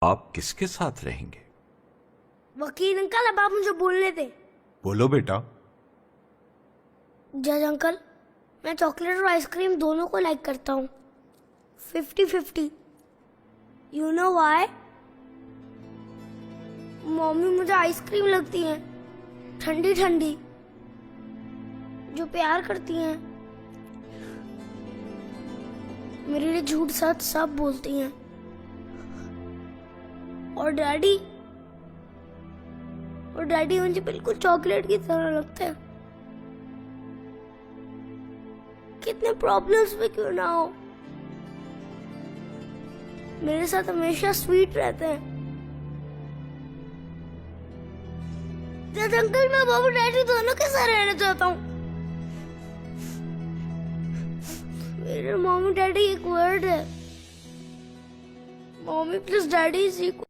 आप किसके साथ रहेंगे? वकील अंकल, अब आप मुझे बोलने दे। बोलो बेटा। जज अंकल, मैं चॉकलेट और आइसक्रीम दोनों को लाइक करता हूँ, 50-50। You know why? मम्मी मुझे आइसक्रीम लगती है, ठंडी ठंडी, जो प्यार करती हैं, मेरे लिए झूठ सच सब बोलती हैं। और डैडी मुझे बिल्कुल चॉकलेट की तरह लगते हैं। कितने प्रॉब्लम्स में क्यों ना हो, मेरे साथ हमेशा स्वीट रहते हैं। जज अंकल, मैं बाबू डैडी दोनों के साथ रहना चाहता हूँ। मेरे मम्मी डैडी एक वर्ड है, mummy plus daddy is equal